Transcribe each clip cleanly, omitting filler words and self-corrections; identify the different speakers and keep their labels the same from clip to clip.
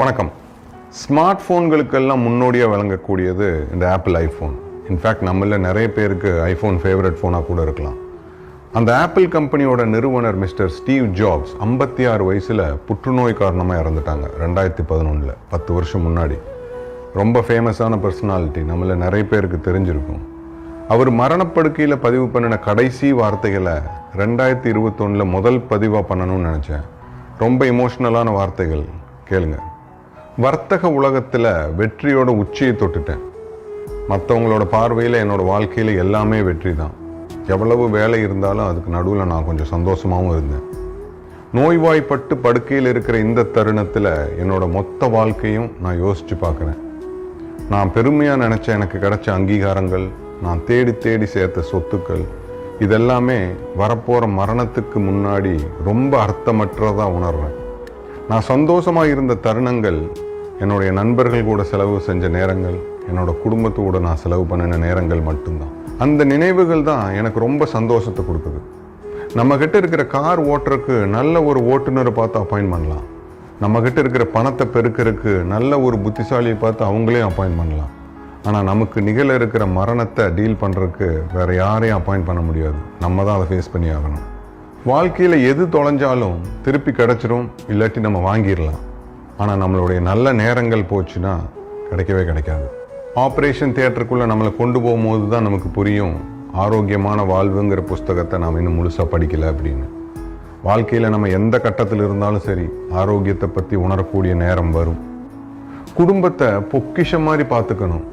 Speaker 1: வணக்கம். ஸ்மார்ட் ஃபோன்களுக்கெல்லாம் முன்னோடியாக விளங்கக்கூடியது இந்த ஆப்பிள் ஐஃபோன். இன்ஃபேக்ட் நம்மள நிறைய பேருக்கு ஐஃபோன் ஃபேவரட் ஃபோனாக கூட இருக்கலாம். அந்த ஆப்பிள் கம்பெனியோட நிறுவனர் மிஸ்டர் ஸ்டீவ் ஜாப்ஸ் 56 வயசில் புற்றுநோய் காரணமாக இறந்துட்டாங்க 2011. 10 வருஷம் முன்னாடி. ரொம்ப ஃபேமஸான பர்சனாலிட்டி, நம்மள நிறைய பேருக்கு தெரிஞ்சிருக்கும். அவர் மரணப்படுக்கையில் பதிவு பண்ணின கடைசி வார்த்தைகளை 2021 முதல் பதிவாக பண்ணணும்னு நினச்சேன். ரொம்ப இமோஷ்னலான வார்த்தைகள், கேளுங்க. வர்த்தக உலகத்தில் வெற்றியோட உச்சியை தொட்டுட்டேன். மற்றவங்களோட பார்வையில் என்னோட வாழ்க்கையில் எல்லாமே வெற்றி தான். எவ்வளவு வேலை இருந்தாலும் அதுக்கு நடுவில் நான் கொஞ்சம் சந்தோஷமாகவும் இருந்தேன். நோய்வாய்ப்பட்டு படுக்கையில் இருக்கிற இந்த தருணத்தில் என்னோட மொத்த வாழ்க்கையும் நான் யோசித்து பார்க்குறேன். நான் பெருமையாக நினச்ச எனக்கு கிடைச்ச அங்கீகாரங்கள், நான் தேடி தேடி சேர்த்த சொத்துக்கள், இதெல்லாமே வரப்போகிற மரணத்துக்கு முன்னாடி ரொம்ப அர்த்தமற்றதாக உணர்றேன். நான் சந்தோஷமாக இருந்த தருணங்கள் என்னுடைய நண்பர்கள் கூட செலவு செஞ்ச நேரங்கள், என்னோட குடும்பத்தோடு நான் செலவு பண்ணின நேரங்கள் மட்டும்தான். அந்த நினைவுகள் தான் எனக்கு ரொம்ப சந்தோஷத்தை கொடுக்குது. நம்மக்கிட்ட இருக்கிற கார் ஓட்டுறதுக்கு நல்ல ஒரு ஓட்டுநரை பார்த்து அப்பாயின்ட் பண்ணலாம். நம்மக்கிட்ட இருக்கிற பணத்தை பெருக்கிறதுக்கு நல்ல ஒரு புத்திசாலியை பார்த்து அவங்களே அப்பாயின்ட் பண்ணலாம். ஆனால் நமக்கு நிகழ இருக்கிற மரணத்தை டீல் பண்ணுறதுக்கு வேறு யாரையும் அப்பாயின்ட் பண்ண முடியாது. நம்ம தான் அதை ஃபேஸ் பண்ணி ஆகணும். வாழ்க்கையில் எது தொலைஞ்சாலும் திருப்பி கிடச்சிரும், இல்லாட்டி நம்ம வாங்கிடலாம். ஆனால் நம்மளுடைய நல்ல நேரங்கள் போச்சுன்னா கிடைக்கவே கிடைக்காது. ஆப்ரேஷன் தியேட்டருக்குள்ளே நம்மளை கொண்டு போகும்போது தான் நமக்கு புரியும் ஆரோக்கியமான வாழ்வுங்கிற புஸ்தகத்தை நாம் இன்னும் முழுசாக படிக்கலை அப்படின்னு. வாழ்க்கையில் நம்ம எந்த கட்டத்தில் இருந்தாலும் சரி, ஆரோக்கியத்தை பற்றி உணரக்கூடிய நேரம் வரும். குடும்பத்தை பொக்கிஷம் மாதிரி பார்த்துக்கணும்.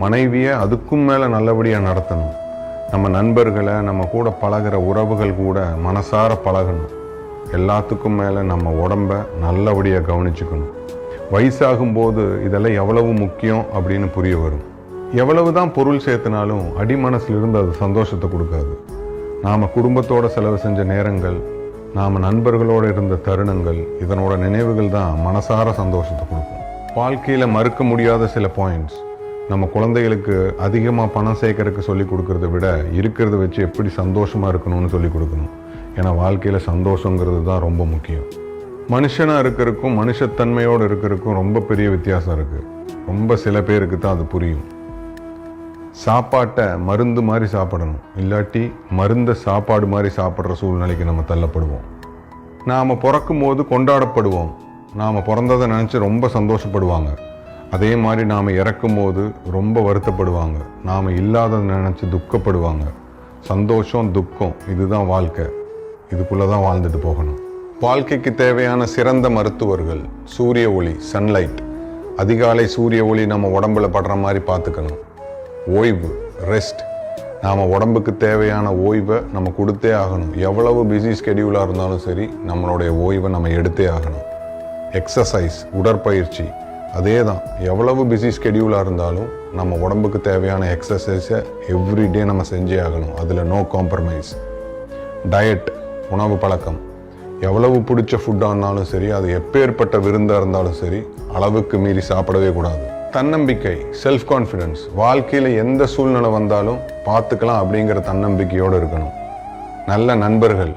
Speaker 1: மனைவியை அதுக்கும் மேலே நல்லபடியாக நடத்தணும். நம்ம நண்பர்களை, நம்ம கூட பழகிற உறவுகள் கூட மனசார பழகணும். எல்லாத்துக்கும் மேலே நம்ம உடம்பை நல்லபடியாக கவனிச்சுக்கணும். வயசாகும்போது இதெல்லாம் எவ்வளவு முக்கியம் அப்படின்னு புரிய வரும். எவ்வளவு தான் பொருள் சேர்த்துனாலும் அடிமனசிலிருந்து அது சந்தோஷத்தை கொடுக்காது. நாம் குடும்பத்தோட செலவு செஞ்ச நேரங்கள், நாம் நண்பர்களோடு இருந்த தருணங்கள், இதனோட நினைவுகள் தான் மனசார சந்தோஷத்தை கொடுக்கும். வாழ்க்கையில் மறுக்க முடியாத சில பாயிண்ட்ஸ். நம்ம குழந்தைகளுக்கு அதிகமாக பணம் சேர்க்கறதுக்கு சொல்லிக் கொடுக்கறத விட இருக்கிறத வச்சு எப்படி சந்தோஷமாக இருக்கணும்னு சொல்லிக் கொடுக்கணும். ஏன்னா வாழ்க்கையில் சந்தோஷங்கிறது தான் ரொம்ப முக்கியம். மனுஷனாக இருக்கிறதுக்கும் மனுஷத்தன்மையோடு இருக்கிறதுக்கும் ரொம்ப பெரிய வித்தியாசம் இருக்குது. ரொம்ப சில பேருக்கு தான் அது புரியும். சாப்பாட்டை மருந்து மாதிரி சாப்பிடணும், இல்லாட்டி மருந்தை சாப்பாடு மாதிரி சாப்பிட்ற சூழ்நிலைக்கு நம்ம தள்ளப்படுவோம். நாம் பிறக்கும் போது கொண்டாடப்படுவோம். நாம் பிறந்ததை நினச்சி ரொம்ப சந்தோஷப்படுவாங்க. அதே மாதிரி நாம் இறக்கும் போது ரொம்ப வருத்தப்படுவாங்க. நாம் இல்லாததை நினச்சி துக்கப்படுவாங்க. சந்தோஷம், துக்கம், இதுதான் வாழ்க்கை. இதுக்குள்ளே தான் வாழ்ந்துட்டு போகணும். வாழ்க்கைக்கு தேவையான சிறந்த மருத்துவர்கள் சூரிய ஒளி, சன்லைட். அதிகாலை சூரிய ஒளி நம்ம உடம்புல படுற மாதிரி பார்த்துக்கணும். ஓய்வு, ரெஸ்ட். நாம் உடம்புக்கு தேவையான ஓய்வை நம்ம கொடுத்தே ஆகணும். எவ்வளவு பிஸி ஸ்கெடியூலாக இருந்தாலும் சரி, நம்மளுடைய ஓய்வை நம்ம எடுத்தே ஆகணும். எக்ஸசைஸ், உடற்பயிற்சி, அதே தான். எவ்வளவு பிஸி ஸ்கெடியூலாக இருந்தாலும் நம்ம உடம்புக்கு தேவையான எக்ஸசைஸை எவ்ரிடே நம்ம செஞ்சே ஆகணும். அதில் நோ காம்ப்ரமைஸ். டயட், உணவு பழக்கம். எவ்வளவு பிடிச்ச ஃபுட்டாக இருந்தாலும் சரி, அது எப்பேற்பட்ட விருந்தாக இருந்தாலும் சரி, அளவுக்கு மீறி சாப்பிடவே கூடாது. தன்னம்பிக்கை, செல்ஃப் கான்ஃபிடென்ஸ். வாழ்க்கையில் எந்த சூழ்நிலை வந்தாலும் பார்த்துக்கலாம் அப்படிங்கிற தன்னம்பிக்கையோடு இருக்கணும். நல்ல நண்பர்கள்.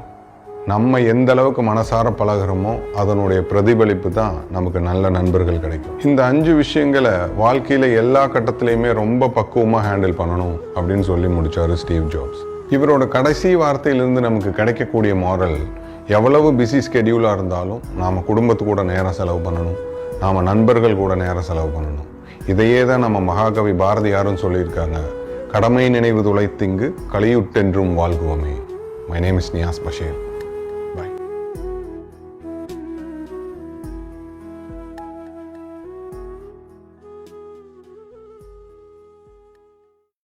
Speaker 1: நம்ம எந்த அளவுக்கு மனசார பழகிறோமோ அதனுடைய பிரதிபலிப்பு தான் நமக்கு நல்ல நண்பர்கள் கிடைக்கும். இந்த 5 விஷயங்களை வாழ்க்கையில் எல்லா கட்டத்திலையுமே ரொம்ப பக்குவமாக ஹேண்டில் பண்ணணும் அப்படின்னு சொல்லி முடித்தார் ஸ்டீவ் ஜாப்ஸ். இவரோட கடைசி வார்த்தையிலிருந்து நமக்கு கிடைக்கக்கூடிய மாரல், எவ்வளவு பிஸி ஸ்கெடியூலாக இருந்தாலும் நாம் குடும்பத்து கூட நேரம் செலவு பண்ணணும், நாம் நண்பர்கள் கூட நேரம் செலவு பண்ணணும். இதையே தான் நம்ம மகாகவி பாரதியாரும் சொல்லியிருக்காங்க. கடமை நினைவு துளைத்திங்கு கலியுட்டென்றும் வாழ்குவோமே. My name is Niyas Basheer.